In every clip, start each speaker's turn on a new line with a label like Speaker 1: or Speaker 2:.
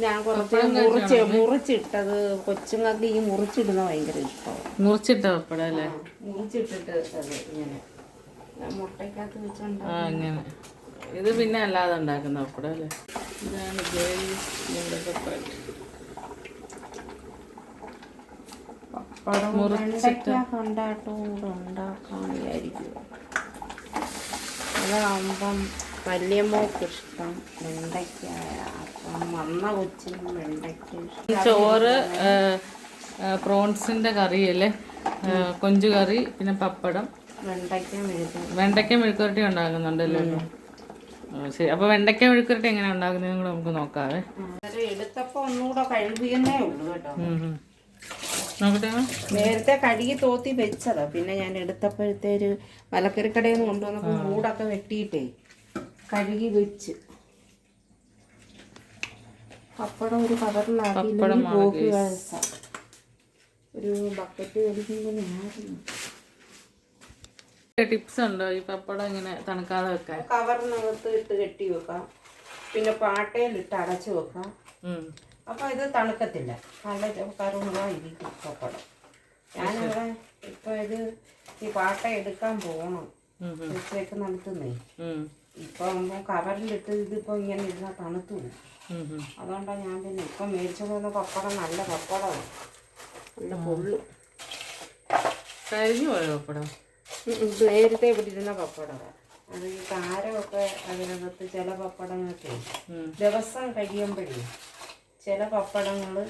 Speaker 1: ഞാൻ കുറച്ച് മുറിച്ചിട്ടത് കൊച്ചുങ്ങൾക്ക് ഈ മുറിച്ചിടുന്ന ഭയങ്കര ഇഷ്ടമാണ്.
Speaker 2: മുറിച്ചിട്ട പപ്പടം അല്ലേ?
Speaker 1: മുറിച്ചിട്ടിട്ട് അത് ഇങ്ങനെ മുട്ടയ്ക്കകത്ത് വെച്ചുണ്ട്.
Speaker 2: അങ്ങനെ ഇത് പിന്നെ അല്ലാതെ ഉണ്ടാക്കുന്ന പപ്പടം അല്ലേ? ഇതാണ്
Speaker 1: പപ്പടം വെണ്ടയ്ക്ക കൊണ്ടാട്ടവും കൂടെ ഉണ്ടാക്കാൻ വിചാരിക്കുക. അതാകുമ്പം വല്യമ്മക്ക് ഇഷ്ടം വെണ്ടയ്ക്ക. അപ്പം വന്ന കൊച്ചിനും വെണ്ടയ്ക്ക ഇഷ്ടം.
Speaker 2: ചോറ്, പ്രോൺസിന്റെ കറി അല്ലേ, കൊഞ്ചു കറി, പിന്നെ പപ്പടം, വെണ്ടയ്ക്ക മെഴുക്കുവരട്ടി ഉണ്ടാക്കുന്നുണ്ടല്ലോ. ശരി, അപ്പൊ വെണ്ടയ്ക്ക മെഴുക്കുവരട്ടി എങ്ങനെ ഉണ്ടാക്കുന്നതെന്ന് കൂടെ നമുക്ക് നോക്കാവേ.
Speaker 1: എടുത്തപ്പോ ഒന്നുകൂടെ കഴുകിയെന്നേ ഉള്ളൂ കേട്ടോ.
Speaker 2: നോക്കട്ടെ.
Speaker 1: നേരത്തെ കഴുകി തോത്തി വെച്ചതാ. പിന്നെ ഞാൻ എടുത്തപ്പോഴത്തേര് മലക്കറിക്കടയിൽ നിന്ന് കൊണ്ടുവന്നപ്പോൾ മൂടൊക്കെ വെട്ടിയിട്ടേ കഴുകി വെച്ച്. പപ്പടം ഒരു കവറിലാക്കി ഒരു ബക്കറ്റ് മേടിക്കുന്നു.
Speaker 2: ടിപ്സ് ഉണ്ടോ ഈ പപ്പടം ഇങ്ങനെ തണുക്കാതെ വെക്കാൻ?
Speaker 1: കവറിനകത്ത് ഇട്ട് കെട്ടി വെക്കാം, പിന്നെ പാട്ടയിലിട്ട് അടച്ചു വെക്കാം. അപ്പൊ ഇത് തണുക്കത്തില്ല, നല്ല കറുമുറായിരിക്കും പപ്പടം. ഞാനിവിടെ ഇപ്പൊ ഇത് ഈ പാട്ട എടുക്കാൻ പോകണം, ഉച്ചയ്ക്ക് നടത്തുന്നേ. ഇപ്പൊ കവറിലിട്ട് ഇതിപ്പോ ഇങ്ങനെ ഇരുന്നാൽ തണുത്തു പോകും. അതുകൊണ്ടാണ് ഞാൻ പിന്നെ ഇപ്പൊ മേടിച്ചു പോകുന്ന പപ്പടം നല്ല പപ്പടമാണ്, നല്ല പൊള്ളു.
Speaker 2: കരിഞ്ഞു പോയോ പപ്പടം?
Speaker 1: നേരത്തെ ഇവിടെ ഇരുന്ന പപ്പടമാണ്. അത് ഈ താരമൊക്കെ അതിനകത്ത് ചില പപ്പടങ്ങൾക്ക് ദിവസം കഴിയുമ്പോഴേ ചില പപ്പടങ്ങള്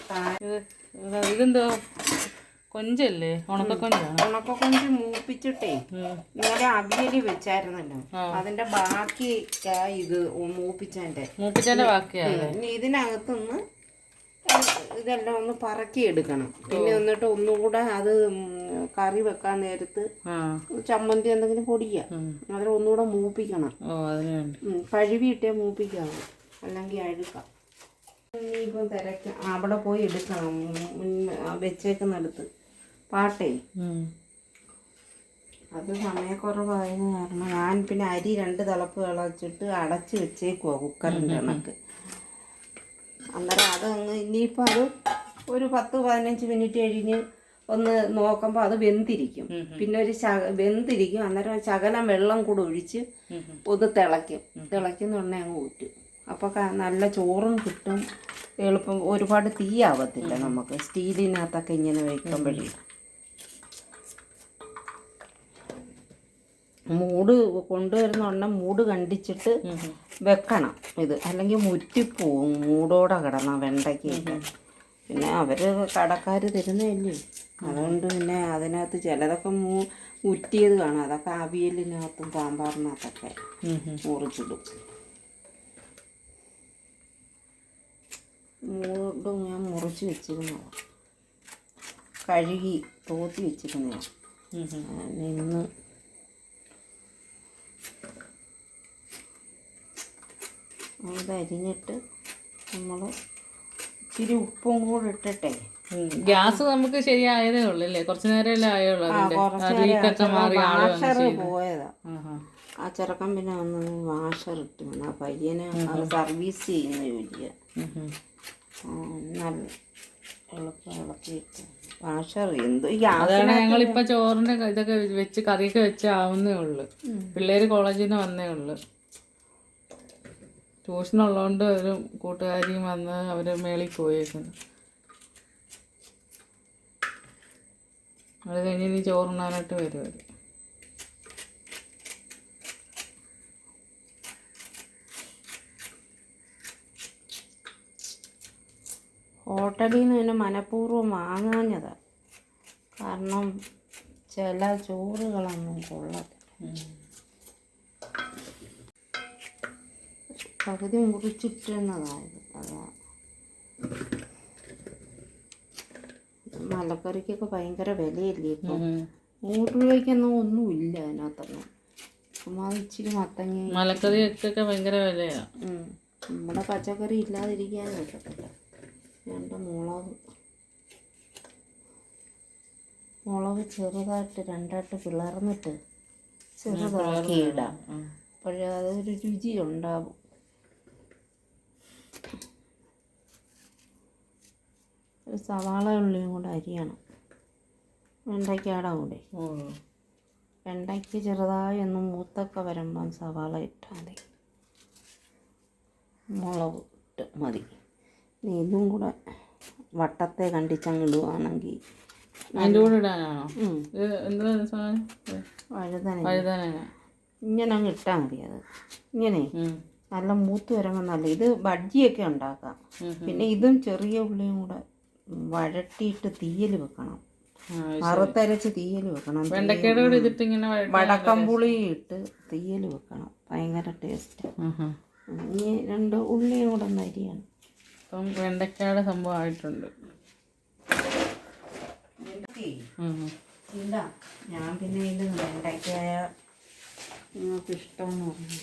Speaker 2: ഇതെന്തോ കൊഞ്ചല്ലേ?
Speaker 1: ഉണക്കക്കൊഞ്ച് മൂപ്പിച്ചിട്ടേ ഇന്നലെ അവിയല് വെച്ചായിരുന്നല്ലോ, അതിന്റെ ബാക്കി ഇത് മൂപ്പിച്ചതിന്റെ
Speaker 2: ബാക്കിയാണ്.
Speaker 1: ഇനി ഇതിനകത്തുനിന്ന് ഇതെല്ലാം ഒന്ന് പറക്കി എടുക്കണം. പിന്നെ എന്നിട്ട് ഒന്നുകൂടെ അത് കറി വെക്കാൻ നേരത്ത് ചമ്മന്തി എന്തെങ്കിലും പൊടിക്കുക, അതിൽ ഒന്നുകൂടെ മൂപ്പിക്കണം. കഴുകിയിട്ടേ മൂപ്പിക്കാം, അല്ലെങ്കിൽ അഴുക്കാം. ഇനിയിപ്പം തിരക്കാം, അവിടെ പോയി എടുക്കണം വെച്ചേക്കുന്നിടത്ത് പാട്ടേ. അത് സമയക്കുറവായതിന് കാരണം ഞാൻ പിന്നെ അരി 2 തിളപ്പ് തിളച്ചിട്ട് അടച്ച് വെച്ചേക്കുവാ കുക്കറിൻ്റെ കണക്ക്. അന്നേരം അതങ്ങ് ഇനിയിപ്പോൾ അത് ഒരു 10-15 മിനിറ്റ് കഴിഞ്ഞ് ഒന്ന് നോക്കുമ്പോൾ അത് വെന്തിരിക്കും. പിന്നെ ഒരു വെന്തിരിക്കും. അന്നേരം ശകലം വെള്ളം കൂടെ ഒഴിച്ച് ഒന്ന് തിളയ്ക്കുന്നുണ്ടെ അങ്ങ് ഊറ്റും. അപ്പോൾ നല്ല ചോറും കിട്ടും, എളുപ്പം. ഒരുപാട് തീയാവത്തില്ല നമുക്ക് സ്റ്റീലിനകത്തൊക്കെ ഇങ്ങനെ വയ്ക്കുമ്പോഴേ. മൂട് കൊണ്ടുവരുന്നുണ്ടെ മൂട് കണ്ടിച്ചിട്ട് വെക്കണം ഇത്, അല്ലെങ്കിൽ മുറ്റിപ്പോവും മൂടോടെ കിടന്ന വെണ്ടയ്ക്കൊക്കെ. പിന്നെ അവർ കടക്കാർ തരുന്നതല്ലേ, അതുകൊണ്ട് പിന്നെ അതിനകത്ത് ചിലതൊക്കെ മുറ്റിയത് കാണാം. അതൊക്കെ അവിയലിനകത്തും സാമ്പാറിനകത്തൊക്കെ മുറിച്ചിടും. മൂടും ഞാൻ മുറിച്ച് വെച്ചിരുന്നതാണ്, കഴുകി തോത്തി വെച്ചിരുന്നതാണ്. ഇന്ന് അതരിഞ്ഞിട്ട് നമ്മൾ ഇച്ചിരി ഉപ്പും കൂടെ ഇട്ടിട്ടെ.
Speaker 2: ഗ്യാസ് നമുക്ക് ശരിയായതേ ഉള്ളൂ അല്ലേ? കുറച്ചു നേരമല്ലേ ആയുള്ളൂ.
Speaker 1: വാഷർ പോയതാ ആ ചെറുക്കൻ. പിന്നെ ഒന്ന് വാഷർ ഇട്ട് വേണം ആ പയ്യനെ അത് സർവീസ് ചെയ്യുന്ന ജോലിയാ. നല്ല എളുപ്പം ഇളക്കിയിട്ട് വാഷർ എന്തോ.
Speaker 2: അതാണ് ഞങ്ങളിപ്പോൾ ചോറിൻ്റെ ഇതൊക്കെ വെച്ച് കറിയൊക്കെ വെച്ച് ആവുന്നേ ഉള്ളൂ. പിള്ളേർ കോളേജിൽ നിന്ന് വന്നേ ഉള്ളൂ. ട്യൂഷനുള്ളതുകൊണ്ട് ഒരു കൂട്ടുകാരിയും വന്ന് അവർ മേളിൽ പോയേക്കുന്നു. അത് കഴിഞ്ഞ് ഇനി ചോറുണ്ണാനായിട്ട് വരും അവർ.
Speaker 1: ഹോട്ടലിൽ നിന്ന് തന്നെ മനഃപൂർവ്വം വാങ്ങാഞ്ഞതാ, കാരണം ചില ചോറുകളൊന്നും കൊള്ളത്തില്ല. പകുതി മുറിച്ചിട്ടുന്നതായത് അതാ. മലക്കറിക്കൊക്കെ ഭയങ്കര വിലയില്ലേ ഇപ്പം. 100 രൂപയ്ക്കൊന്നും ഒന്നുമില്ല അതിനകത്തൊന്നും. ചുമ്മാ ഇച്ചിരി മത്തങ്ങ.
Speaker 2: മലക്കറിയൊക്കെ ഭയങ്കര വിലയാണ്.
Speaker 1: നമ്മുടെ പച്ചക്കറി ഇല്ലാതിരിക്കാൻ പറ്റത്തില്ല. 2 മുളക് ചെറുതായിട്ട് 2ആയിട്ട് പിളർന്നിട്ട് ചെറുതാക്കി ഇടാം, അപ്പോഴേ അതൊരു രുചി ഉണ്ടാവും. ഒരു സവാള ഉള്ളിയും കൂടെ അരിയണം വെണ്ടയ്ക്കയുടെ കൂടെ. വെണ്ടയ്ക്ക് ചെറുതായി ഒന്ന് മൂത്തൊക്കെ വരുമ്പം സവാള ഇട്ടാൽ മതി, മുളക് ഇട്ട് മതി. ഇതും കൂടെ വട്ടത്തെ കണ്ടിച്ചങ്ങിടുവാണെങ്കിൽ
Speaker 2: അതിൻ്റെ കൂടെ ഇടാനാണോ? വഴുതന
Speaker 1: ഇങ്ങനെ അങ്ങ് ഇട്ടാൽ മതി. അത് ഇങ്ങനെ നല്ല മൂത്ത് വരുമ്പോൾ നല്ല ഇത് ബജ്ജിയൊക്കെ ഉണ്ടാക്കാം. പിന്നെ ഇതും ചെറിയ ഉള്ളിയും കൂടെ വഴട്ടിയിട്ട് തീയൽ വെക്കണം, വറുത്തരച്ച് തീയൽ വെക്കണം. വടക്കംപുളി ഇട്ട് തീയൽ വെക്കണം, ഭയങ്കര ടേസ്റ്റ്. ഇനി 2 ഉള്ളിയും കൂടെ ഒന്ന് അരിയാണ്.
Speaker 2: അപ്പം വെണ്ടയ്ക്കയുടെ സംഭവം ആയിട്ടുണ്ട്.
Speaker 1: ഇല്ല, ഞാൻ പിന്നെ ഇത് വെണ്ടയ്ക്കായ നിങ്ങൾക്ക് ഇഷ്ടമെന്ന് പറഞ്ഞു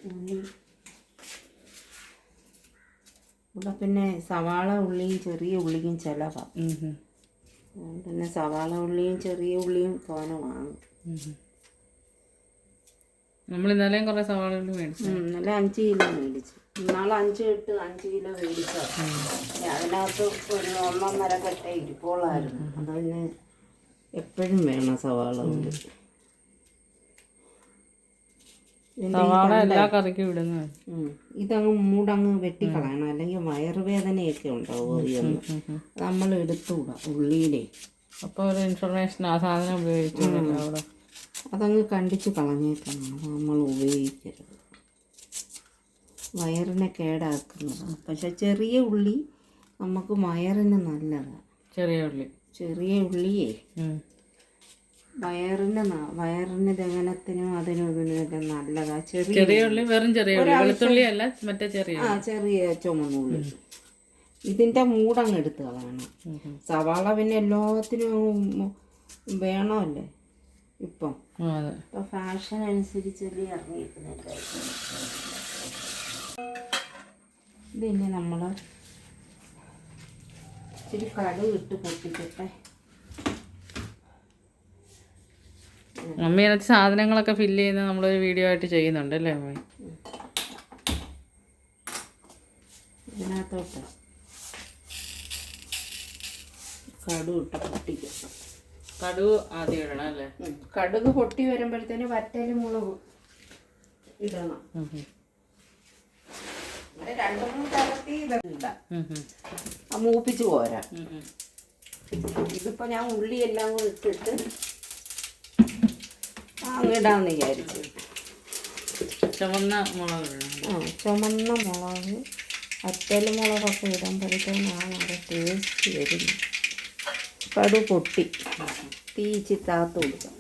Speaker 1: ഉള്ളി. ഇവിടെ പിന്നെ സവാള ഉള്ളിയും ചെറിയ ഉള്ളിയും ചിലവാണ്. പിന്നെ സവാള ഉള്ളിയും ചെറിയ ഉള്ളിയും തോനെ വാങ്ങും.
Speaker 2: നമ്മൾ ഇന്നലെയും കുറേ സവാള ഉള്ളി മേടിച്ചു.
Speaker 1: ഇന്നലെ 5 കിലോ മേടിച്ചു. ഇന്നാൾ 5 കിലോ മേടിച്ചു. അതിനകത്ത് ഒരു 1.5 കട്ട ഇരിപ്പോളായിരുന്നു. അതിന് എപ്പോഴും വേണം സവാള ഉള്ളി.
Speaker 2: സവാള എല്ലാ കറിക്കും ഇടുന്നു.
Speaker 1: ഇതങ്ങ് മൂടങ്ങ് വെട്ടിക്കളയണം, അല്ലെങ്കിൽ വയറുവേദനയൊക്കെ ഉണ്ടാവും. നമ്മൾ എടുത്തുകൂടാ ഉള്ളിയിലേ.
Speaker 2: അപ്പോൾ ഒരു ഇൻഫർമേഷൻ ആ സാധനം ഉപയോഗിച്ചിട്ടില്ല അവിടെ.
Speaker 1: അതങ്ങ് കണ്ടിച്ച് കളഞ്ഞേക്കണം, അത് നമ്മൾ ഉപയോഗിക്കരുത്, വയറിനെ കേടാക്കുന്നതാണ്. പക്ഷെ ചെറിയ ഉള്ളി നമുക്ക് വയറിന് നല്ലതാണ്. ചെറിയ ഉള്ളിയേ വയറിന് ദഹനത്തിനും അതിനും ഇതിനും നല്ലതാണ്.
Speaker 2: ചെറിയ ഉള്ളി വെറും വെളുത്തുള്ളി അല്ല, മറ്റേ
Speaker 1: ചെറിയ ചുമന്നുള്ളി. ഇതിൻ്റെ മൂടങ്ങ് എടുത്ത് കളയണം. സവാള പിന്നെ എല്ലാത്തിനും വേണമല്ലേ ഇപ്പം. ഫാഷൻ അനുസരിച്ചല്ലേ ഇറങ്ങിയിരിക്കുന്നില്ല. ഇതിന് നമ്മൾ ഇച്ചിരി കടുക് ഇട്ട് പൊട്ടിക്കട്ടെ.
Speaker 2: മമ്മി അതിനകത്ത് സാധനങ്ങളൊക്കെ ഫില്ല് ചെയ്യുന്നത് നമ്മളൊരു വീഡിയോ ആയിട്ട് ചെയ്യുന്നുണ്ട് അല്ലേ അമ്മ?
Speaker 1: ഇതിനകത്തോട്ട് കടുക് ഇട്ട് പൊട്ടിക്കണം.
Speaker 2: കടുക് ആദ്യം ഇടണം അല്ലേ?
Speaker 1: കടുക് പൊട്ടി വരുമ്പോഴത്തേന് വറ്റൽ മുളക് ഇടണം. 2-3 തരത്തി ഇടാം, മൂപ്പിച്ച് പോരാ. ഇതിപ്പോൾ ഞാൻ ഉള്ളിയെല്ലാം കൂടെ ഇട്ടിട്ട് ഇടാന്ന് വിചാരിച്ചു.
Speaker 2: ചുമന്ന മുളക്
Speaker 1: വറ്റൽ മുളകൊക്കെ ഇടുമ്പോഴത്തേനാണ് അത് ടേസ്റ്റ് വരുന്നത്. കടുക് പൊട്ടി തീ ചിത്താത്ത് കൊടുക്കാം.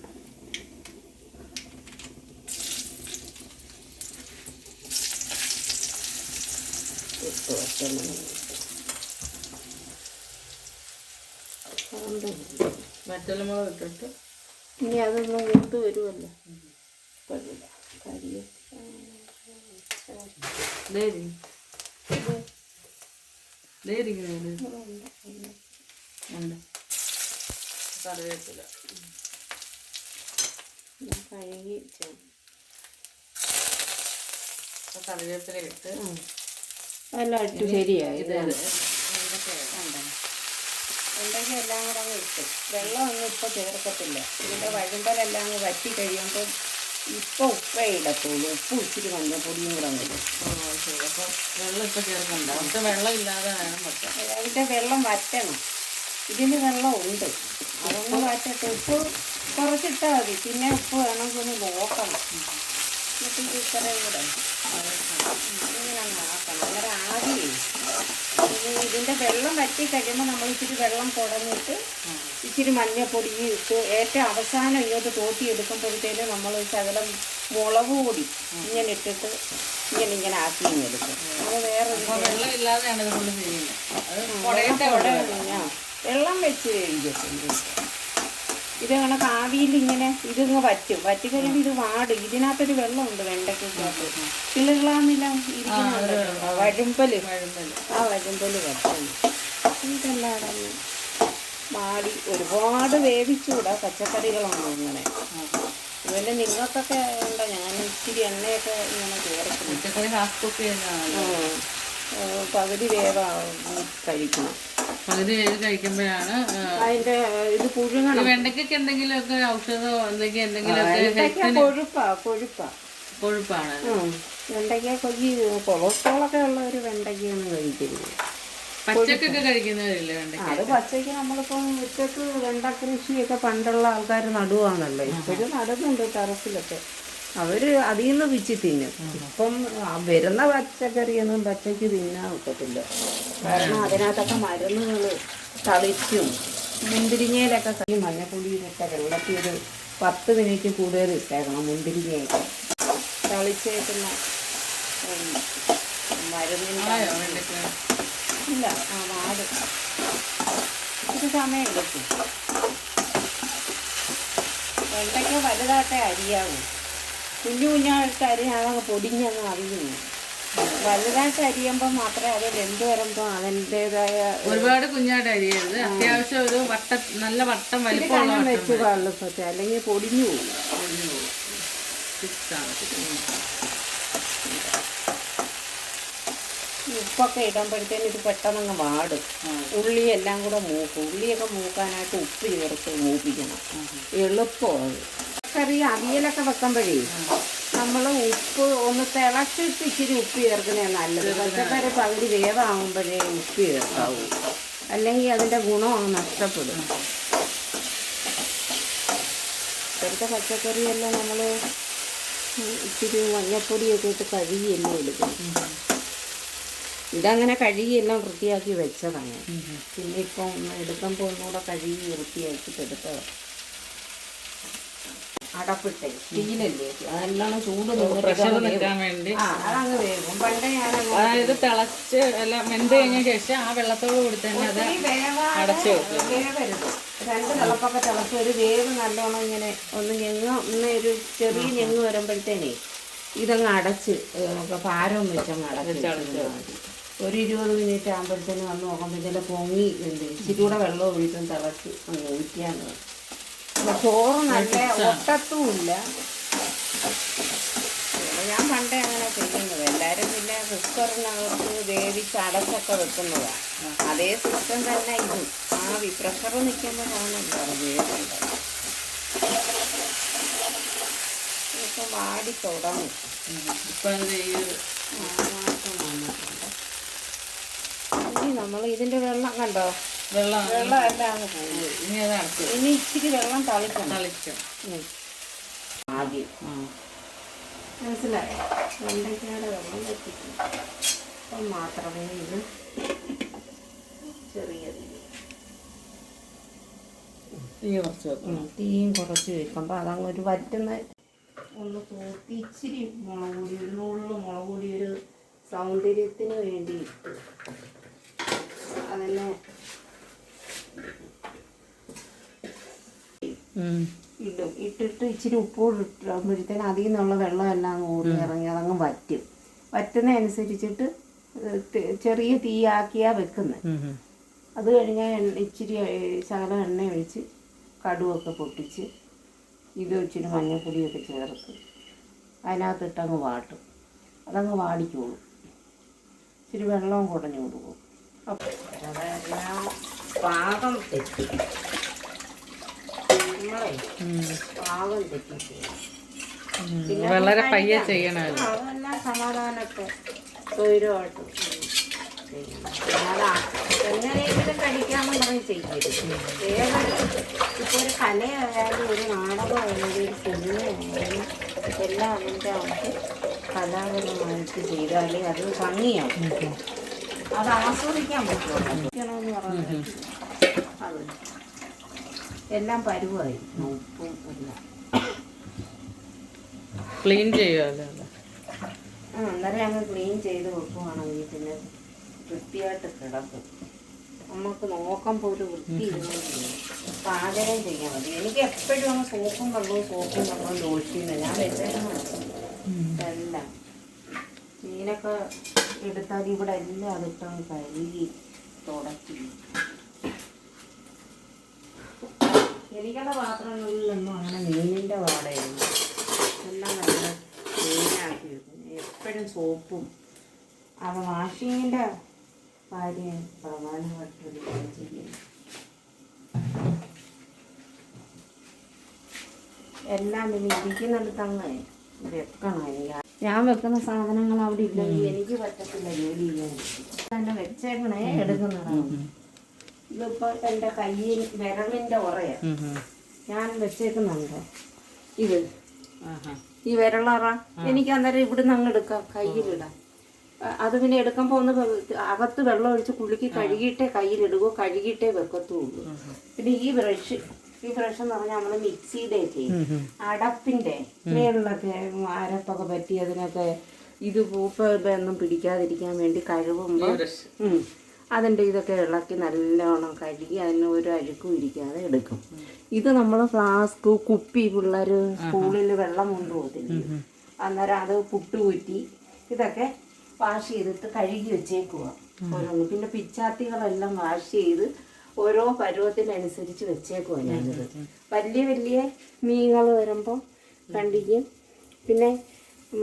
Speaker 2: വറ്റൽമുളക് ഇട്ടിട്ട്
Speaker 1: ഇനി അതൊന്ന് മൂത്ത് വരുമല്ലോ.
Speaker 2: കറിവേപ്പില
Speaker 1: കഴുകി
Speaker 2: കറിവേപ്പില ഇട്ട്
Speaker 1: എല്ലാം ഇട്ട് ശരിയായി. വെണ്ടയ്ക്ക എല്ലാം കൂടെ അങ്ങ് ഇട്ട് വെള്ളം ഒന്നും ഇപ്പോൾ ചേർക്കത്തില്ല. ഇതിൻ്റെ വഴുമ്പലെല്ലാം അങ്ങ് വറ്റി കഴിയുമ്പോൾ ഇപ്പോൾ ഉപ്പേ ഇടത്തുള്ളൂ. ഉപ്പ് ഇച്ചിരി മഞ്ഞപ്പൊടിയും കൂടെ അങ്ങ് ഇടും.
Speaker 2: അപ്പോൾ വെള്ളം ഇപ്പോൾ ചേർക്കണ്ട, അവിടുത്തെ വെള്ളം ഇല്ലാതെ വേണം വെക്കാം.
Speaker 1: അതിൻ്റെ വെള്ളം വറ്റണം. ഇതിന് വെള്ളം ഉണ്ട്, അതൊന്ന് വറ്റട്ടെ. ഉപ്പ് കുറച്ചിട്ടാൽ മതി, പിന്നെ ഉപ്പ് വേണമെങ്കിൽ ഒന്ന് നോക്കണം. എന്നിട്ട് ഇത് ഇത്രയും കൂടെ ഇങ്ങനെ ആക്കണം. അന്നേരം ആദ്യമേ ഇതിൻ്റെ വെള്ളം വറ്റി കഴിയുമ്പോൾ നമ്മൾ ഇച്ചിരി വെള്ളം കുടഞ്ഞിട്ട് ഇച്ചിരി മഞ്ഞപ്പൊടി ഇട്ട് ഏറ്റവും അവസാനം ഇങ്ങോട്ട് തോട്ടിയെടുക്കുമ്പോഴത്തേന് നമ്മൾ ശകലം മുളക് പൊടി ഇങ്ങനെ ഇട്ടിട്ട് ഇങ്ങനെ ആക്കി എടുക്കും. അത് വേറെ
Speaker 2: വെള്ളം ഇല്ലാതെയാണ് ഇതുകൊണ്ട് ചെയ്യുന്നത്.
Speaker 1: വെള്ളം വെച്ച് കഴിക്കത്തില്ല. ഇത് കണക്ക് ആവിയിൽ ഇങ്ങനെ ഇതിങ്ങ് വറ്റി കഴിയുമ്പോൾ ഇത് വാടും. ഇതിനകത്തൊരു വെള്ളമുണ്ട് വെണ്ടയ്ക്കകത്ത്, കിളുകളാന്നില്ല ഇരിക്കുന്നുണ്ട്. വഴുമ്പല് വറ്റണം. ഇതെല്ലാം മാടി ഒരുപാട് വേവിച്ചുകൂടാ പച്ചക്കറികളൊന്നും ഇങ്ങനെ. ഇവൻ്റെ നിങ്ങൾക്കൊക്കെ ഉണ്ടോ? ഞാൻ ഇച്ചിരി എണ്ണയൊക്കെ ഇങ്ങനെ ചേർക്കും.
Speaker 2: പച്ചക്കറി ഹാഫ് കുക്ക് ചെയ്യുന്നതാണ്.
Speaker 1: പകുതി വേവാ കഴിക്കണം.
Speaker 2: പകുതി വേവ് കഴിക്കുമ്പോഴാണ്
Speaker 1: അതിൻ്റെ ഇത് പുഴുങ്ങണം.
Speaker 2: വെണ്ടയ്ക്കൊക്കെ എന്തെങ്കിലുമൊക്കെ ഔഷധമോ എന്തെങ്കിലുമൊക്കെ കൊഴുപ്പാണ്.
Speaker 1: വെണ്ടയ്ക്ക ഈ കൊളസ്ട്രോളൊക്കെ ഉള്ളവർ വെണ്ടയ്ക്കൊന്നും കഴിക്കരുത്.
Speaker 2: പച്ചക്കൊക്കെ കഴിക്കുന്നവരില്ലേ വെണ്ടയ്ക്ക?
Speaker 1: അത് പച്ചയ്ക്ക് നമ്മളിപ്പം ഉച്ചക്ക് വെണ്ട കൃഷിയൊക്കെ പണ്ടുള്ള ആൾക്കാർ നടുവാണല്ലോ. ഇപ്പോഴും നടുന്നുണ്ട് ടെറസിലൊക്കെ. അവർ അതിൽ നിന്ന് പിച്ചി തിന്നും. ഇപ്പം വരുന്ന പച്ചക്കറിയൊന്നും പച്ചയ്ക്ക് തിന്നാൻ ഒക്കത്തില്ല. കാരണം അതിനകത്തൊക്കെ മരുന്നുകൾ തളിച്ചും മുന്തിരിങ്ങയിലൊക്കെ മഞ്ഞപ്പൊടിയിലൊക്കെ വെള്ളത്തിൽ ഒരു 10 മിനിറ്റ് കൂടുതൽ ഇട്ടേക്കണം. മുന്തിരിങ്ങയൊക്കെ തളിച്ചേക്കുന്ന മരുന്നില്ല. നാട് ഒരു സമയം എടുക്കും. വെണ്ടയ്ക്ക വലുതായിട്ടേ അരിയാവും. കുഞ്ഞായിട്ട് അരിഞ്ഞാൽ പൊടിഞ്ഞങ്ങ് അറിയുന്നു. വലുതായിട്ട് അരിയുമ്പോൾ മാത്രമേ അത് വെന്ത് വരുമ്പോൾ അതിൻ്റെതായ
Speaker 2: ഒരുപാട് കുഞ്ഞായിട്ട് അരിയരുത്. അത്യാവശ്യം ഒരു നല്ല വട്ടം വലിപ്പമുള്ള
Speaker 1: വെച്ച് പാടില്ല സത്യം, അല്ലെങ്കിൽ പൊടിഞ്ഞു പോകും. ഉപ്പൊക്കെ ഇടുമ്പോഴത്തേന് ഇത് പെട്ടെന്നങ്ങ് വാടും. ഉള്ളിയെല്ലാം കൂടെ മൂക്കും. ഉള്ളിയൊക്കെ മൂക്കാനായിട്ട് ഉപ്പ് ചേർത്ത് മൂപ്പിക്കണം. എളുപ്പമാണ്. കറി അവിയലൊക്കെ വെക്കുമ്പോഴേ നമ്മൾ ഉപ്പ് ഒന്ന് തിളച്ചിട്ട് ഇച്ചിരി ഉപ്പ് ചേർക്കുന്നതാണ് നല്ലത്. പച്ചക്കറി പകുതി വേവാകുമ്പോഴേ ഉപ്പ് ചേർക്കാവൂ, അല്ലെങ്കിൽ അതിൻ്റെ ഗുണം നഷ്ടപ്പെടും. ഇപ്പോഴത്തെ പച്ചക്കറിയെല്ലാം നമ്മൾ ഇച്ചിരി മഞ്ഞപ്പൊടിയൊക്കെ ഇട്ട് കഴുകിയെല്ലാം എടുക്കും. ഇതങ്ങനെ കഴുകിയെല്ലാം വൃത്തിയാക്കി വെച്ചതാണ്. പിന്നെ ഇപ്പം ഒന്ന് എടുക്കുമ്പോൾ ഒന്നുകൂടെ കഴുകി വൃത്തിയാക്കിയിട്ട് എടുത്തതാണ്. അടപ്പിട്ടേ സ്റ്റീലല്ലേ, അതെല്ലാം ചൂട്
Speaker 2: നിൽക്കാൻ വേണ്ടി
Speaker 1: അതങ്ങ് വേവും. പണ്ടേ ഞാൻ
Speaker 2: അതായത് തിളച്ച് എല്ലാം വെന്ത് കഴിഞ്ഞ ശേഷം ആ വെള്ളത്തോട് കൂടി തന്നെ അത് അടച്ചു വെക്കും.
Speaker 1: വേവരുത്. 2 തിളപ്പൊക്കെ തിളച്ച് ഒരു വേവ് നല്ലോണം ഇങ്ങനെ ഒന്ന് ഒരു ചെറിയ ഞെങ്ങ് വരുമ്പോഴത്തേനേ ഇതങ്ങ് അടച്ച് ഭാരം വെച്ചങ്ങ് അടച്ച് ഒരു 20 മിനിറ്റ് ആകുമ്പോഴത്തേന് വന്ന് നോക്കുമ്പോൾ ഇതിൻ്റെ പൊങ്ങി ഇച്ചിരി കൂടെ വെള്ളം ഒഴിച്ചും തിളച്ച് അങ്ങ് ഊറ്റിയാൽ ചോറ് നല്ല ഒട്ടത്തുമില്ല. ഞാൻ പണ്ടേ അങ്ങനെ ചെയ്യുന്നത്. എല്ലാവരും പിന്നെ കുക്കറിനകത്ത് വേവിച്ച് അടച്ചൊക്കെ വെക്കുന്നതാണ്. അതേ സിസ്റ്റം തന്നെ ഇതും. പ്രഷർ നിൽക്കുമ്പോഴാണല്ലോ വേവുണ്ട്. ഇപ്പം വാടി തുടങ്ങും.
Speaker 2: ഇപ്പം
Speaker 1: ഇനി നമ്മൾ ഇതിൻ്റെ വെള്ളം കണ്ടോ, വെള്ളം എല്ലാം അങ്ങ് പോകും. ഇനി ഇച്ചിരി വെള്ളം തളിക്കും. ആദ്യം മനസ്സിലായോ? വെണ്ടയ്ക്കയുടെ വെള്ളം വെച്ചിട്ട് അപ്പം മാത്രമേ ഇത് ചെറിയ തീയും കുറച്ച് വെക്കുമ്പോൾ അതങ്ങ് ഒരു വറ്റുന്ന ഒന്ന് കൂട്ടി ഇച്ചിരി മുളക് പൊടി, ഒരു നുള്ളു മുളക് പൊടി ഒരു സൗന്ദര്യത്തിന് വേണ്ടി ഇട്ട് അതിനെ ഇടും. ഇട്ടിട്ട് ഇച്ചിരി ഉപ്പൂടെ ഇട്ടുമ്പോഴത്തേന് അതിൽ നിന്നുള്ള വെള്ളമെല്ലാം അങ്ങ് ഊറി ഇറങ്ങി അതങ്ങ് വറ്റും. വറ്റുന്നതനുസരിച്ചിട്ട് ചെറിയ തീയാക്കിയാണ് വെക്കുന്നത്. അത് കഴിഞ്ഞാൽ ഇച്ചിരി ശകലം എണ്ണ ഒഴിച്ച് കടുവൊക്കെ പൊട്ടിച്ച് ഇത് ഇച്ചിരി മഞ്ഞൾപ്പൊടിയൊക്കെ ചേർത്ത് അതിനകത്തിട്ടങ്ങ് വാട്ടും. അതങ്ങ് വാടിക്കോളും. ഇച്ചിരി വെള്ളവും കുടഞ്ഞു കൊടുക്കും. അപ്പം അതെല്ലാം പാകം തെറ്റി നമ്മളെ പാകം തെറ്റിച്ച്
Speaker 2: വളരെ പയ്യെ ചെയ്യണം.
Speaker 1: അതെല്ലാം സമാധാനമൊക്കെ സ്വൈരമായിട്ട് എങ്ങനെയെങ്കിലും കഴിക്കാമെന്ന് പറഞ്ഞ് ചെയ്യരുത്. ഇപ്പോൾ ഒരു കലയായാലും ഒരു നാടകമായാലും ഒരു സിനിമയായാലും എല്ലാം അതിൻ്റെ അകത്ത് കലാപരമായിട്ട് ചെയ്താലേ അത് ഭംഗിയാവും. അത് ആസ്വദിക്കാൻ പറ്റുമെന്ന് പറഞ്ഞാൽ അത് എല്ലാം പരുവായി. ഉപ്പും എല്ലാം
Speaker 2: ക്ലീൻ ചെയ്യുമല്ലോ.
Speaker 1: അന്നേരം ഞങ്ങൾ ക്ലീൻ ചെയ്ത് വെക്കുവാണെങ്കിൽ പിന്നെ വൃത്തിയായിട്ട് കിടക്കും. നമുക്ക് നോക്കുമ്പോൾ ഒരു വൃത്തി ഇരുന്നില്ല പാചകം ചെയ്യാൻ മതി. എനിക്ക് എപ്പോഴും അങ്ങ് സോപ്പും വെള്ളവും ലോഷിന്ന് ഞാൻ വെച്ചേക്കണം. എല്ലാം മീനൊക്കെ എടുത്താൽ ഇവിടെ എല്ലാം അതിട്ടങ്ങ് കഴുകി തുടക്കി. എനിക്കുള്ള പാത്രങ്ങളിലൊന്നും അങ്ങനെ മീനിൻ്റെ വാടകയില്ല. എല്ലാം നല്ല ക്ലീനാക്കി വെക്കും. എപ്പോഴും സോപ്പും അത് വാഷിങ്ങിൻ്റെ കാര്യം പ്രധാനമായിട്ടൊരു കാര്യം ചെയ്യുന്നു. എല്ലാം പിന്നെ ഇരിക്കുന്നിടത്ത് അങ്ങ് വെക്കണം. ഞാൻ വെക്കുന്ന സാധനങ്ങൾ അവിടെ ഇല്ലെങ്കിൽ എനിക്ക് പറ്റത്തില്ല ജോലി ചെയ്യാൻ. തന്നെ വെച്ചേക്കണേ എടുക്കുന്നതാണ്. ഇതിപ്പോൾ എൻ്റെ കയ്യിൽ വിരലിൻ്റെ ഉറയാണ് ഞാൻ വെച്ചേക്കുന്നുണ്ടോ ഇത് ഈ വിരളറ. എനിക്ക് അന്നേരം ഇവിടുന്ന് അങ്ങ് എടുക്കാം, കയ്യിലിടാം. അത് പിന്നെ എടുക്കുമ്പോൾ ഒന്ന് അകത്ത് വെള്ളം ഒഴിച്ച് കുലുക്കി കഴുകിയിട്ടേ കയ്യിലിടുകയോ കഴുകിയിട്ടേ വെക്കത്തുള്ളൂ. പിന്നെ ഈ ബ്രഷ് എന്ന് പറഞ്ഞാൽ നമ്മൾ മിക്സിയുടെയൊക്കെ അടപ്പിൻ്റെ മേളിലൊക്കെ അരപ്പൊക്കെ പറ്റി അതിനൊക്കെ ഇത് പൂപ്പൊന്നും പിടിക്കാതിരിക്കാൻ വേണ്ടി കഴുകുമ്പോൾ അതിൻ്റെ ഇതൊക്കെ ഇളക്കി നല്ലോണം കഴുകി അതിന് ഒരു അഴുക്കും ഇരിക്കാതെ എടുക്കും. ഇത് നമ്മൾ ഫ്ലാസ്ക് കുപ്പി പിള്ളേർ സ്കൂളിൽ വെള്ളം കൊണ്ടുപോകത്തില്ല, അന്നേരം അത് പുട്ടുകുറ്റി ഇതൊക്കെ വാഷ് ചെയ്തിട്ട് കഴുകി വെച്ചേക്കുക ഓരോന്ന്. പിന്നെ പിച്ചാത്തികളെല്ലാം വാഷ് ചെയ്ത് ഓരോ പരുവത്തിനനുസരിച്ച് വെച്ചേക്കുക ഞാനിത്. വലിയ വലിയ മീനുകൾ വരുമ്പോൾ കണ്ടിക്കും. പിന്നെ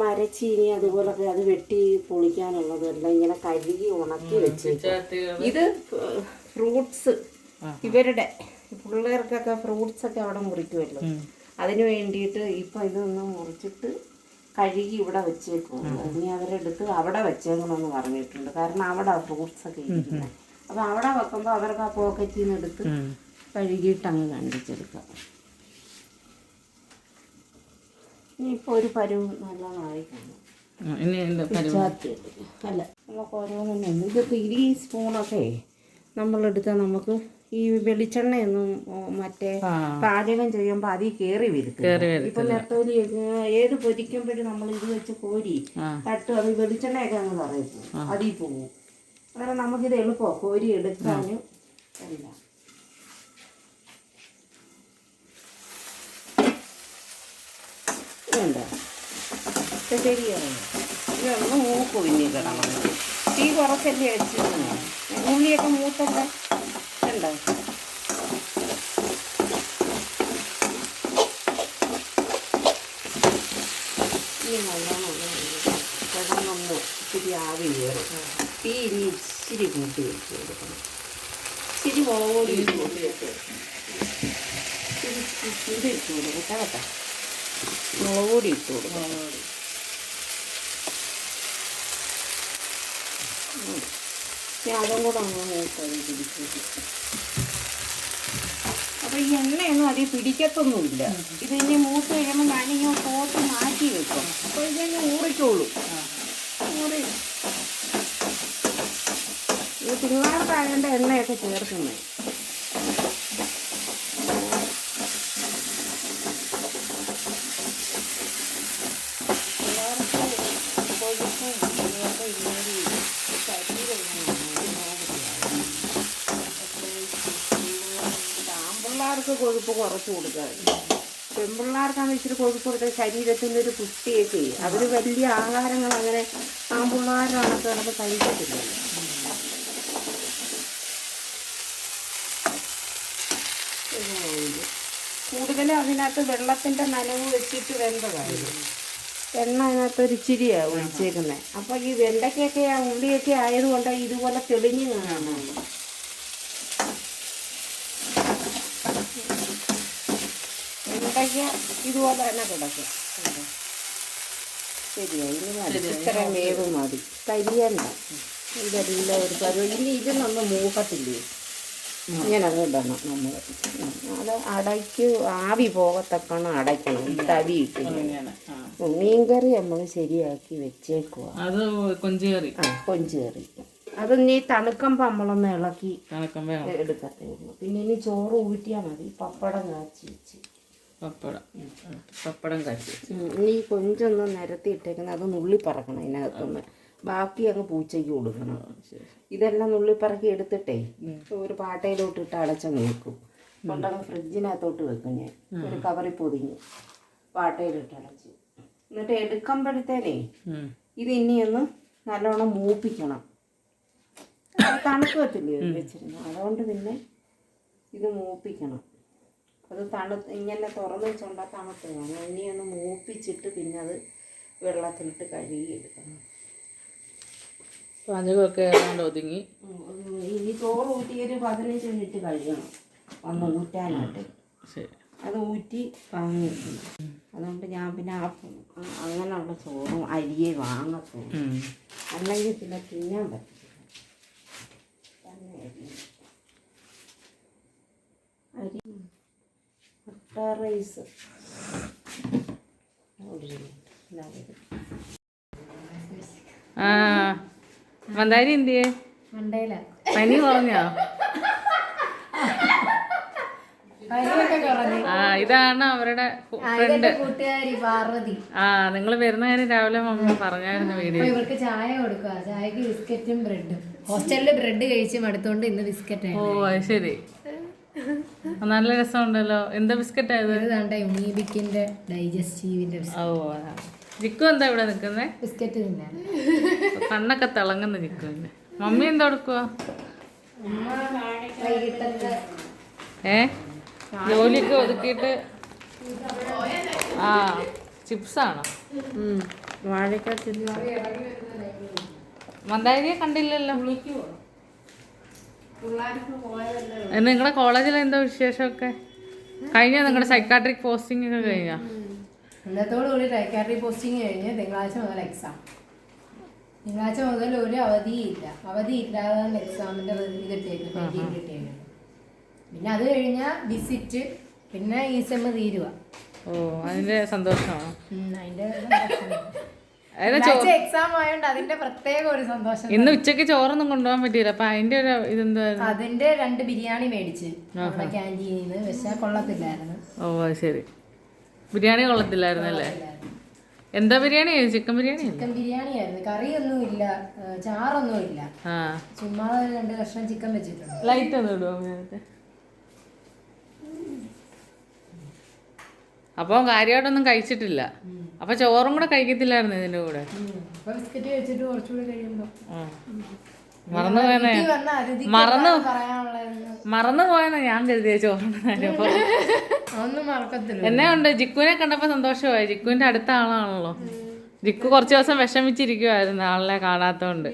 Speaker 1: മരച്ചീനി അതുപോലൊക്കെ അത് വെട്ടി പൊളിക്കാനുള്ളതെല്ലാം ഇങ്ങനെ കഴുകി ഉണക്കി വെച്ചേക്കും. ഇത് ഫ്രൂട്ട്സ്, ഇവരുടെ പിള്ളേർക്കൊക്കെ ഫ്രൂട്ട്സൊക്കെ അവിടെ മുറിക്കുമല്ലോ, അതിന് വേണ്ടിയിട്ട് ഇപ്പം ഇതൊന്ന് മുറിച്ചിട്ട് കഴുകി ഇവിടെ വെച്ചേക്കും. ഇനി അവരെടുത്ത് അവിടെ വെച്ചേക്കണമെന്ന് പറഞ്ഞിട്ടുണ്ട്. കാരണം അവിടെ ഫ്രൂട്ട്സൊക്കെ ഇരിക്കുന്നത്. അപ്പം അവിടെ വെക്കുമ്പോൾ അവർക്ക് ആ പോക്കറ്റിൽ നിന്ന് എടുത്ത് കഴുകിയിട്ട് അങ്ങ് കണ്ടിച്ചെടുക്കാം. ഇനിയിപ്പോൾ ഒരു പരുവ് നല്ലതായി കാണും. അല്ല നമുക്ക് ഓരോന്നും ഇതൊക്കെ ഈ സ്പൂണൊക്കെ നമ്മളെടുത്താൽ നമുക്ക് ഈ വെളിച്ചെണ്ണയൊന്നും മറ്റേ പാചകം ചെയ്യുമ്പോൾ അതിൽ കയറി വരും. ഇപ്പൊ നെത്തോലി ഏത് പൊരിക്കുമ്പോഴും നമ്മൾ ഇത് വെച്ച് കോരി തട്ട് അത് വെളിച്ചെണ്ണയൊക്കെ അങ്ങ് പറയും, അതിൽ പോകും. അന്നേരം നമുക്കിത് എളുപ്പമാണ് കോരി എടുക്കാനും എല്ലാം. ഇതുണ്ടോ ശരിയാണ്. ഇതൊന്ന് മൂക്ക് പിന്നി കിടണം. തീ കുറച്ചല്ലേ വെച്ചിരുന്നു. ഉള്ളിയൊക്കെ മൂത്തൊക്കെ ഉണ്ടോ. ഈ നല്ലോണം കിടന്നൊന്ന് ഇച്ചിരി ആവി കയറും. തീ ഇച്ചിരി കൂട്ടി വെച്ച് കൊടുക്കണം. ഇച്ചിരി മുളകോടി കൂട്ടി വെച്ച് ഇത് ഇട്ട് കൊടുക്കും കേട്ടോ. മുളകോടി ഇട്ട് കൊടുക്കണം. അതും കൂടെ അങ്ങ് മൂക്കതി പിടിച്ചിട്ട്. അപ്പോൾ ഈ എണ്ണയൊന്നും അതിൽ പിടിക്കത്തൊന്നുമില്ല. ഇത് ഇനി മൂത്ത് കഴിയുമ്പോൾ ഞാനിങ്ങനെ പോത്ത് മാറ്റി വെക്കും. അപ്പോൾ ഇതിനെ ഊറിക്കോളും. ഊറി ഈ പിള്ളേർക്കായതിൻ്റെ എണ്ണയൊക്കെ ചേർക്കുന്നത്. ആൺപിള്ളേർക്ക് കൊഴുപ്പ് കുറച്ച് കൊടുക്കുക. പെൺപിള്ളേർക്കാണ് ഇച്ചിരി കൊഴുപ്പ് കൊടുത്ത ശരീരത്തിൻ്റെ ഒരു പുഷ്ടിയൊക്കെ. അവർ വലിയ ആഹാരങ്ങൾ അങ്ങനെ ആൺപിള്ളേരാണൊക്കെ ചിലപ്പോൾ കഴിക്കത്തില്ലല്ലോ. കൂടുതലും അതിനകത്ത് വെള്ളത്തിൻ്റെ നനവ് വെച്ചിട്ട് വെന്തതായിരുന്നു. എണ്ണ അതിനകത്ത് ഒരു ഇച്ചിരിയാണ് ഒഴിച്ചേക്കുന്നത്. അപ്പോൾ ഈ വെണ്ടയ്ക്കൊക്കെ ഉള്ളിയൊക്കെ ആയതുകൊണ്ട് ഇതുപോലെ തെളിഞ്ഞ് കാണാനാണ്. വെണ്ടയ്ക്ക ഇതുപോലെ തന്നെ കിടക്കും. ശരിയാ, ഇനി മതി, ഇത്ര വേവ് മതി, കരിയണ്ട. ഇതെല്ലാം ഒരു പരുവം. ഇനി ഇതിനൊന്ന് മൂക്കത്തില്ലേ, ഇങ്ങനെ അങ്ങ് ഇടണം നമ്മൾ. അത് അടയ്ക്ക് ആവി പോകത്തക്കണം അടയ്ക്കണം. തവി ഇട്ട് മീൻകറി നമ്മൾ ശരിയാക്കി വെച്ചേക്കുക.
Speaker 2: അത് കൊഞ്ചുകറി.
Speaker 1: കൊഞ്ചുകറി അത് നീ തണുക്കുമ്പോൾ നമ്മളൊന്ന് ഇളക്കി എടുക്കത്തേ ഉള്ളൂ. പിന്നെ ഇനി ചോറ് ഊറ്റിയാൽ മതി. പപ്പടം കാച്ചി വെച്ച്
Speaker 2: പപ്പടം കാച്ചി
Speaker 1: ഇനി കൊഞ്ചൊന്ന് നിരത്തി ഇട്ടേക്കുന്നത് അത് നുള്ളി പറക്കണം അതിനകത്തുനിന്ന്. ബാക്കി അങ്ങ് പൂച്ചയ്ക്ക് കൊടുക്കണം. ഇതെല്ലാം നുള്ളിപ്പറക്കി എടുത്തിട്ടേ ഒരു പാട്ടയിലോട്ടിട്ട് അടച്ചങ്ങ് വെക്കും. കൊണ്ടങ്ങ് ഫ്രിഡ്ജിനകത്തോട്ട് വെക്കും. ഞാൻ ഒരു കവറിൽ പൊതിഞ്ഞ് പാട്ടയിലിട്ട് അടച്ച്. എന്നിട്ട് എടുക്കുമ്പോഴത്തേനേ ഇത് ഇനിയൊന്ന് നല്ലോണം മൂപ്പിക്കണം. തണുക്കത്തില്ലേ വെച്ചിരുന്നു, അതുകൊണ്ട് പിന്നെ ഇത് മൂപ്പിക്കണം. അത് ഇങ്ങനെ തുറന്ന് വെച്ചുകൊണ്ടാൽ തണുത്ത് വേണം. ഇനിയൊന്ന് മൂപ്പിച്ചിട്ട് പിന്നെ അത് വെള്ളത്തിലിട്ട് കഴുകി എടുക്കണം.
Speaker 2: പാചകമൊക്കെ ഏതാണ്ട് ഒതുങ്ങി.
Speaker 1: ഇനി ചോറ് ഊറ്റി ഒരു 15 മിനിറ്റ് കഴിയണം ഒന്ന് ഊറ്റാനായിട്ട്.
Speaker 2: ശരി.
Speaker 1: അത് ഊറ്റി വാങ്ങി വെക്കുന്നു. അതുകൊണ്ട് ഞാൻ പിന്നെ അങ്ങനെയുള്ള ചോറും അരിയെ വാങ്ങത്തുള്ളൂ, അല്ലെങ്കിൽ പിന്നെ തിന്നാൻ പറ്റില്ല. അരി മുട്ട റൈസ്
Speaker 2: ആ മന്ദാരി എന്തിയേ? പനി കുറഞ്ഞോ? ആ ഇതാണ് അവരുടെ ഫ്രണ്ട്
Speaker 3: കൂട്ടുകാരി പാർവതി.
Speaker 2: ആ നിങ്ങൾ വരുന്ന കാര്യം രാവിലെ മമ്മി പറഞ്ഞായിരുന്നു വീഡിയോ.
Speaker 3: ഇവർക്ക് ചായ കൊടുക്കുക, ചായക്ക് ബിസ്ക്കറ്റും ബ്രെഡും. ഹോസ്റ്റലില് ബ്രെഡ് കഴിച്ച് മടുത്തോണ്ട് ഇന്ന് ബിസ്ക്കറ്റ്.
Speaker 2: ഓ അത് ശരി, നല്ല രസമുണ്ടല്ലോ. എന്താ ബിസ്ക്കറ്റ് ആയത്?
Speaker 3: യുണീബിക്കിന്റെ ഡൈജസ്റ്റീവിന്റെ
Speaker 2: ഓ ജിക്കു എന്താ ഇവിടെ നിക്കുന്നേ?
Speaker 3: ബിസ്ക്കറ്റ് തിന്നാൻ
Speaker 2: കണ്ണൊക്കെ തിളങ്ങുന്ന ജിക്കുവിന്റെ. മമ്മി എന്താ കൊടുക്കുക? ജോലിയൊക്കെ ഒതുക്കിയിട്ട്. ആ ചിപ്സാണോ?
Speaker 1: വാഴക്ക
Speaker 2: മന്ദാരിയെ കണ്ടില്ലല്ലോ. നിങ്ങളുടെ കോളേജിൽ എന്തോ വിശേഷമൊക്കെ കഴിഞ്ഞോ? നിങ്ങളുടെ സൈക്കാട്രിക് പോസ്റ്റിംഗ് ഒക്കെ കഴിഞ്ഞോ?
Speaker 3: ഇന്നത്തോടുകൂടി സൈക്കാട്രിക് പോസ്റ്റിംഗ് കഴിഞ്ഞ് തിങ്കളാഴ്ച മുതൽ എക്സാം. തിങ്കളാഴ്ച മുതൽ ഒരു അവധിയില്ലാതെ എക്സാമിന്റെ കിട്ടിയേക്കും. പിന്നെ അത് കഴിഞ്ഞാൽ വിസിറ്റ്, പിന്നെ ഈ സെമ്മ് തീരുക.
Speaker 2: ഓ അതിന്റെ സന്തോഷമാണോ?
Speaker 3: അതിന്റെ എക്സാം ആയതുകൊണ്ട് അതിന്റെ പ്രത്യേക ഒരു സന്തോഷം.
Speaker 2: ഇന്ന് ഉച്ചക്ക് ചോറൊന്നും കൊണ്ടുപോകാൻ പറ്റിയില്ല, അപ്പൊ അതിന്റെ ഒരു ഇതെന്തായിരുന്നു?
Speaker 3: അതിന്റെ 2 ബിരിയാണി മേടിച്ച് ക്യാൻറ്റീനിൽ നിന്ന്, പക്ഷെ കൊള്ളത്തില്ലായിരുന്നു.
Speaker 2: ഓ അത് ശരി, ബിരിയാണി കൊള്ളത്തില്ലായിരുന്നല്ലേ? എന്താ ബിരിയാണി? ചിക്കൻ ബിരിയാണി.
Speaker 3: ചിക്കൻ ബിരിയാണി ആയിരുന്നു, കറിയൊന്നും ഇല്ല, ചാറൊന്നും ഇല്ല, ചുമ്മാ 2 കഷ്ണം ചിക്കൻ വെച്ചിട്ടുണ്ട്.
Speaker 2: ലൈറ്റ് ഒന്നും ഇടുവോ? അപ്പം കാര്യമായിട്ടൊന്നും കഴിച്ചിട്ടില്ല. അപ്പൊ ചോറും കൂടെ കഴിക്കത്തില്ലായിരുന്നു ഇതിന്റെ കൂടെ?
Speaker 3: ബിസ്ക്കറ്റ് കഴിച്ചിട്ട് കുറച്ചുകൂടി കഴിയുമ്പോ
Speaker 2: മറന്നു പോയെന്ന് ഞാൻ കരുതിയ ചോറിന്റെ കാര്യം.
Speaker 3: ഒന്നും മറക്കത്തില്ല.
Speaker 2: എന്നെ ഉണ്ട്, ജിക്കുവിനെ കണ്ടപ്പോ സന്തോഷമായി. ജിക്കുവിന്റെ അടുത്ത ആളാണല്ലോ. ജിക്കു കുറച്ച് ദിവസം വിഷമിച്ചിരിക്കുവായിരുന്നു ആളിനെ കാണാത്തോണ്ട്.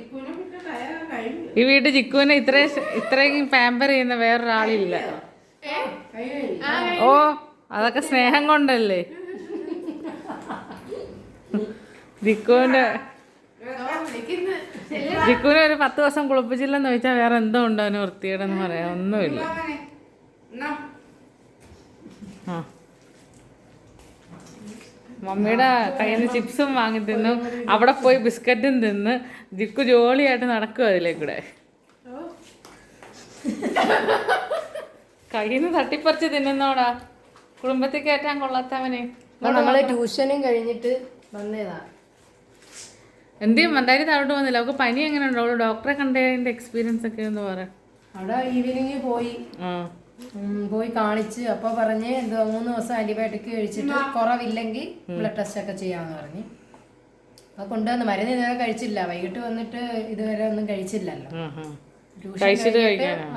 Speaker 2: ഈ വീട്ടിൽ ജിക്കുവിനെ ഇത്രയും പാമ്പർ ചെയ്യുന്ന വേറൊരാളില്ല. ഓ അതൊക്കെ സ്നേഹം കൊണ്ടല്ലേ. ജിക്കുവിന് ഒരു 10 ദിവസം കുളിപ്പിച്ചില്ലെന്ന് ചോദിച്ചാൽ വേറെ എന്തോ ഉണ്ടോ അവന് വൃത്തികേടെന്ന് പറയാൻ ഒന്നുമില്ല. ആ മമ്മിയുടെ കയ്യിൽ നിന്ന് ചിപ്സും വാങ്ങി തിന്നു, അവിടെ പോയി ബിസ്ക്കറ്റും തിന്ന് ജിക്കു ജോളിയായിട്ട് നടക്കും അതിലേക്കൂടെ. കയ്യിൽ നിന്ന് തട്ടിപ്പറിച്ച് തിന്നുന്നോടാ, കുടുംബത്തിൽ കയറ്റാൻ കൊള്ളാത്തവനെ.
Speaker 3: നമ്മള് ട്യൂഷനും കഴിഞ്ഞിട്ട് വന്നതാ.
Speaker 2: എന്തിയും മന്ദാരി താഴോട്ട് വന്നില്ല? അവൾക്ക് പനി എങ്ങനെ ഉണ്ടോ? അവള് ഡോക്ടറെ കണ്ടതിന്റെ എക്സ്പീരിയൻസ് ഒക്കെ ഒന്ന് പറയാം.
Speaker 3: അവിടെ ഈവനിങ് പോയി കാണിച്ച്, അപ്പൊ പറഞ്ഞ് 3 ദിവസം ആന്റിബയോട്ടിക് കഴിച്ചിട്ട് കുറവില്ലെങ്കിൽ ബ്ലഡ് ടെസ്റ്റ് ഒക്കെ ചെയ്യാന്ന് പറഞ്ഞ്. അപ്പൊ കൊണ്ടുവന്ന് മരുന്ന് ഇതുവരെ കഴിച്ചില്ല. വൈകിട്ട് വന്നിട്ട് ഇതുവരെ ഒന്നും കഴിച്ചില്ലല്ലോ.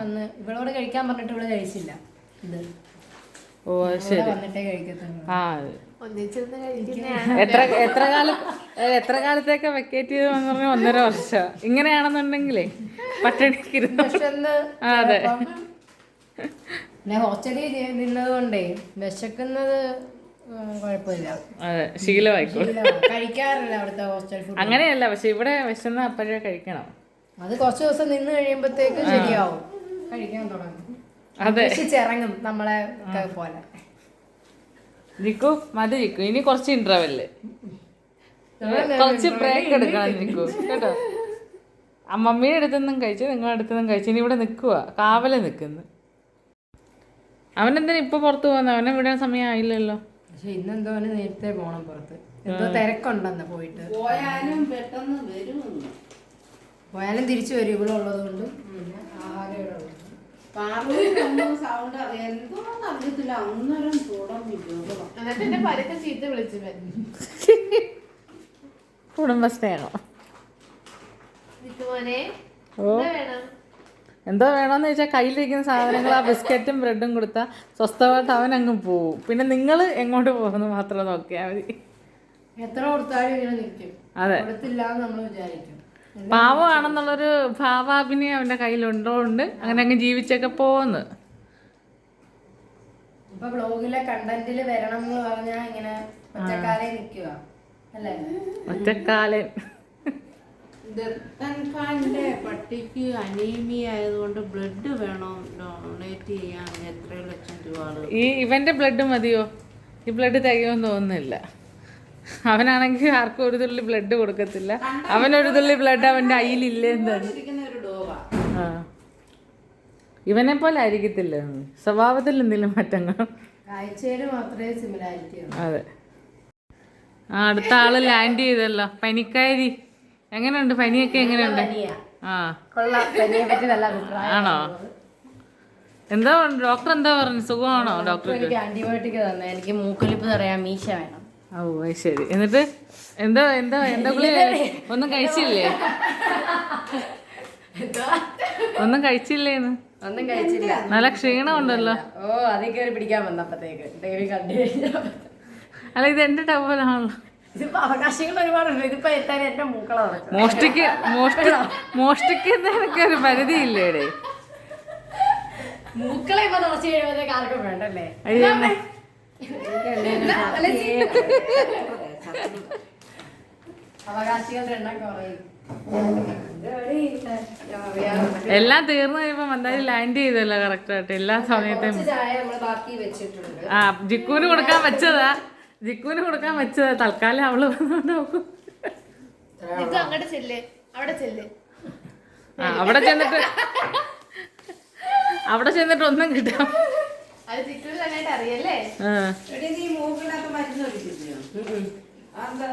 Speaker 3: അന്ന് ഇവളോട് കഴിക്കാൻ പറഞ്ഞിട്ട് ഇവള് കഴിച്ചില്ല. ഇത്
Speaker 2: ഓ ശരി,
Speaker 3: വന്നിട്ടേ കഴിക്കത്തുള്ളൂ.
Speaker 2: എത്ര കാലത്തേക്ക് വെക്കേറ്റ് ചെയ്ത് പറഞ്ഞ 1.5 വർഷം. ഇങ്ങനെയാണെന്നുണ്ടെങ്കിലേ പട്ടിണിക്കിരുന്നു. അതെ,
Speaker 3: പിന്നെ ഹോസ്റ്റലിൽ നിന്നത് കൊണ്ടേ വിശക്കുന്നത് കുഴപ്പമില്ല.
Speaker 2: അതെ, ശീലമായിക്കോളും.
Speaker 3: കഴിക്കാറില്ല അവിടുത്തെ ഹോസ്റ്റൽ ഫുഡ്.
Speaker 2: അങ്ങനെയല്ല, പക്ഷെ ഇവിടെ വിശന്ന അപ്പോഴേ കഴിക്കണം.
Speaker 3: അത് കുറച്ച് ദിവസം നിന്ന് കഴിയുമ്പോഴത്തേക്ക് ശരിയാവും, കഴിക്കാൻ തുടങ്ങും.
Speaker 2: അതെ,
Speaker 3: ചിറങ്ങും നമ്മളെ പോലെ.
Speaker 2: ജിക്കു മതി, ജിക്കു ഇനി കുറച്ച് ഇന്റർവെല്ല്, കുറച്ച് ബ്രേക്ക് എടുക്കണം ജിക്കു കേട്ടോ. മമ്മിയുടെ അടുത്തൊന്നും കഴിച്ചു, നിങ്ങളുടെ അടുത്തൊന്നും കഴിച്ചു. ഇനി ഇവിടെ നിൽക്കുക, കാവലെ നിൽക്കുന്നു. അവനെന്തിനാ ഇപ്പൊ പുറത്ത് പോകുന്നത്? അവനെ വിടാൻ സമയം ആയില്ലല്ലോ.
Speaker 3: പക്ഷെ ഇന്നെന്തോ നേരത്തെ പോണം പുറത്ത്, എന്തോ തിരക്കുണ്ടെന്ന്.
Speaker 1: പോയാലും പെട്ടെന്ന് വരും,
Speaker 3: പോയാലും തിരിച്ചു വരും ഇവിടെ ഉള്ളത് കൊണ്ടും.
Speaker 1: സൗണ്ട് എന്തോന്ന് അറിയത്തില്ല, അന്നേരം തുടങ്ങി
Speaker 2: കുടുംബസ്നേഹം. എന്തോ വേണമെന്ന് ചോദിച്ചാൽ കയ്യിലിരിക്കുന്ന സാധനങ്ങൾ ആ ബിസ്ക്കറ്റും ബ്രെഡും കൊടുത്താൽ സ്വസ്ഥമായിട്ട് അവൻ അങ്ങ് പോവും. പിന്നെ നിങ്ങൾ എങ്ങോട്ട് പോകുന്നു മാത്രം നോക്കിയാൽ മതി.
Speaker 3: എത്ര കൊടുത്താലും ഇങ്ങനെ നിൽക്കും.
Speaker 2: അതെ,
Speaker 3: കൊടുത്തില്ല നമ്മൾ വിചാരിക്കും.
Speaker 2: പാവമാണെന്നുള്ളൊരു ഭാവാഭിനയം അവന്റെ കയ്യിലുണ്ടോണ്ട് അങ്ങനെ അങ്ങ് ജീവിച്ചൊക്കെ പോകുന്നു.
Speaker 3: ഇപ്പൊ ബ്ലോഗിലെ കണ്ടന്റില് വരണം എന്ന് പറഞ്ഞാ ഇങ്ങനെ ഒറ്റക്കാലേ നിക്കുക അല്ലേ?
Speaker 2: ഒറ്റക്കാലൻ.
Speaker 1: ദത്തൻ ഖാന്റെ പട്ടിക്ക് അനീമിയ ആയതുകൊണ്ട് ബ്ലഡ് വേണം, ഡൊണേറ്റ് ചെയ്യാൻ എത്രയോ ലക്ഷം രൂപ ആളുകൾ.
Speaker 2: ഇവന്റെ ബ്ലഡ് മതിയോ? ഈ ബ്ലഡ് തികയുമെന്ന് തോന്നുന്നില്ല. അവനാണെങ്കിൽ ആർക്കും ഒരു തുള്ളി ബ്ലഡ് കൊടുക്കത്തില്ല. അവനൊരു തുള്ളി ബ്ലഡ് അവന്റെ കയ്യിലില്ലേ എന്താണ്.
Speaker 1: ഇരിക്കുന്ന ഒരു ഡോഗാ.
Speaker 2: ആ, ഇവനെ പോലെ ആയിരിക്കത്തില്ല, സ്വഭാവത്തിൽ എന്തെങ്കിലും മാറ്റങ്ങൾ.
Speaker 3: കാഴ്ചയില് മാത്രമേ സിമിലാരിറ്റി ഉള്ളൂ.
Speaker 2: അതെ. ആ, അടുത്ത ആള് ലാൻഡ് ചെയ്തല്ലോ, പനിക്കാരി. എങ്ങനെയുണ്ട് പനിയൊക്കെ? എങ്ങനെയുണ്ട്? ആ,
Speaker 3: കൊള്ളാം. പനിയെ പറ്റി നല്ല അഭിപ്രായം.
Speaker 2: ആണോ? എന്താ ഡോക്ടർ എന്താ പറഞ്ഞു? സുഖമാണോ ഡോക്ടർ?
Speaker 3: എനിക്ക് ആന്റിബയോട്ടിക് തന്നെ. എനിക്ക് മൂക്കൊലിപ്പ് തടയാൻ മീശ വേണം.
Speaker 2: ഓ ശരി. എന്നിട്ട് എന്താ എന്താ എന്താ ഒന്നും കഴിച്ചില്ലേ? ഒന്നും കഴിച്ചില്ലേന്ന്?
Speaker 3: ഒന്നും കഴിച്ചില്ല.
Speaker 2: നല്ല ക്ഷീണം ഉണ്ടല്ലോ.
Speaker 3: ഓ, അതിൽ കയറി പിടിക്കാൻ വന്നപ്പോഴത്തേക്ക് ദേവി കണ്ടു കഴിഞ്ഞാൽ.
Speaker 2: അല്ല, ഇത് എന്റെ ടവലാണല്ലോ.
Speaker 3: ഇതിപ്പോ അവകാശങ്ങൾ ഒരുപാടുണ്ട്. ഇതിപ്പോ എത്താൻ എന്റെ മൂക്കള
Speaker 2: മോഷ്ടിക്കുന്നതിനൊക്കെ ഒരു പരിധിയില്ലേടെ.
Speaker 3: മൂക്കളെ ഇപ്പൊ തുറച്ചു കഴിയുമ്പോഴത്തേക്ക് ആർക്കും വേണ്ടല്ലേ? അവകാശികളുടെ എണ്ണം കുറയും.
Speaker 2: എല്ലാം തീർന്നു കഴിയുമ്പോ എന്തായാലും ലാൻഡ് ചെയ്തല്ലോ കറക്റ്റ് ആയിട്ട് എല്ലാ സമയത്തും.
Speaker 3: ചായ നമ്മള് ബാക്കി വെച്ചിട്ടുണ്ട്.
Speaker 2: ആ, ജിക്കുവിന് കൊടുക്കാൻ വെച്ചതാ. ജിക്കുവിന് കൊടുക്കാൻ വെച്ചതാ. തൽക്കാലം അവള് നോക്കും.
Speaker 4: അങ്ങോട്ട് ചെല്ല്, അവിടെ ചെല്ല്.
Speaker 2: ആ, അവിടെ ചെന്നിട്ട് ഒന്നും കിട്ടാം.
Speaker 4: അത് ചിക്കൻ നന്നായിട്ട് അറിയല്ലേ?
Speaker 1: എടി, നീ മൂക്കിനകത്ത് മരുന്ന് ഒഴിച്ചിരുന്നോ? അതെന്താ?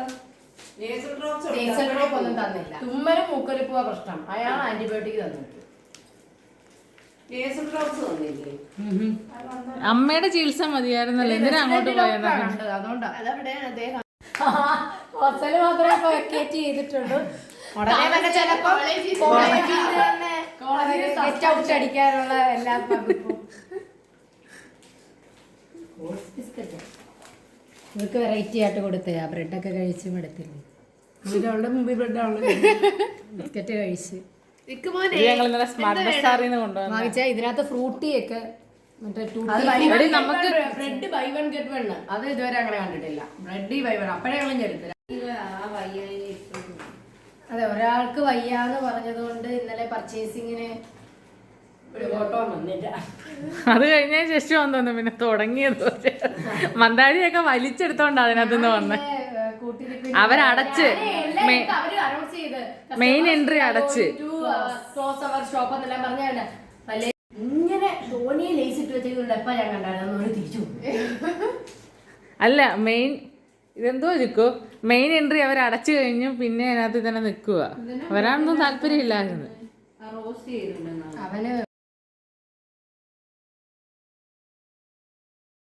Speaker 1: നേസൽ ഡ്രോപ്സ്
Speaker 3: നേസൽ ഡ്രോപ്പ് ഒന്നും തന്നില്ല. തുമ്മലും മൂക്കൊലിപ്പുവാ പ്രശ്നം. അയാൾ ആന്റിബയോട്ടിക് തന്നിട്ട്.
Speaker 1: നേസൽ ഡ്രോപ്സ് തന്നില്ലേ?
Speaker 2: അമ്മയുടെ ചികിത്സ മതിയായിരുന്നല്ലോ, എന്തിനാ അങ്ങോട്ട് പോയത്?
Speaker 3: അതുകൊണ്ടാ.
Speaker 4: അതവിടെ അദ്ദേഹം
Speaker 3: ഹോസ്റ്റല് മാത്രമേ വെക്കേറ്റ് ചെയ്തിട്ടുള്ളൂ. ഉടനെ തന്നെ ചിലപ്പോ ഗെറ്റ് ഔട്ട് അടിക്കാനുള്ള എല്ലാ വകുപ്പും. ഇവർക്ക് വെറൈറ്റി ആയിട്ട് കൊടുത്തേ. ആ ബ്രെഡൊക്കെ കഴിച്ച് മടുത്തില്ലേ? അവളുടെ മുമ്പിൽ ബ്രെഡാണ്. ബിസ്ക്കറ്റ് കഴിച്ച്
Speaker 2: ഞങ്ങൾ ഇന്നലെ സ്മാർട്ട് ബസാറിന്ന് കൊണ്ടുവന്നു.
Speaker 3: വാങ്ങിച്ചാൽ ഇതിനകത്ത് ഫ്രൂട്ടിയൊക്കെ മറ്റേ നമുക്ക് bread buy one get one. അത് ഇതുവരെ അങ്ങനെ കണ്ടിട്ടില്ല. ബ്രെഡ് ബൈ വൺ അപ്പഴേ ഞങ്ങൾ എടുത്തില്ല. അതെ, ഒരാൾക്ക് വയ്യാന്ന് പറഞ്ഞത് കൊണ്ട് ഇന്നലെ പർച്ചേസിങ്ങിന് ഒരു ഫോട്ടോ വന്നില്ല.
Speaker 2: അത് കഴിഞ്ഞ ശേഷം വന്നു പിന്നെ തുടങ്ങിയത്. മന്ദാരിയൊക്കെ വലിച്ചെടുത്തോണ്ട് അതിനകത്തുനിന്ന് വന്ന് അവരടച്ച് മെയിൻ എൻട്രി അടച്ച്
Speaker 3: ഇങ്ങനെ തോണിയെ ലേസിട്ട് വെച്ചിട്ടുണ്ട്. എപ്പ ഞാൻ കണ്ടായിരുന്നു തിരിച്ചു.
Speaker 2: അല്ല, മെയിൻ ഇതെന്തോ ചിക്കോ, മെയിൻ എൻട്രി അവർ അടച്ചു കഴിഞ്ഞു. പിന്നെ അതിനകത്ത് തന്നെ നിൽക്കുക. വരാനൊന്നും താല്പര്യമില്ലായിരുന്നു.
Speaker 1: റോസ്റ്റ് ചെയ്തിട്ടുണ്ടെന്നാണ്
Speaker 3: അവന്.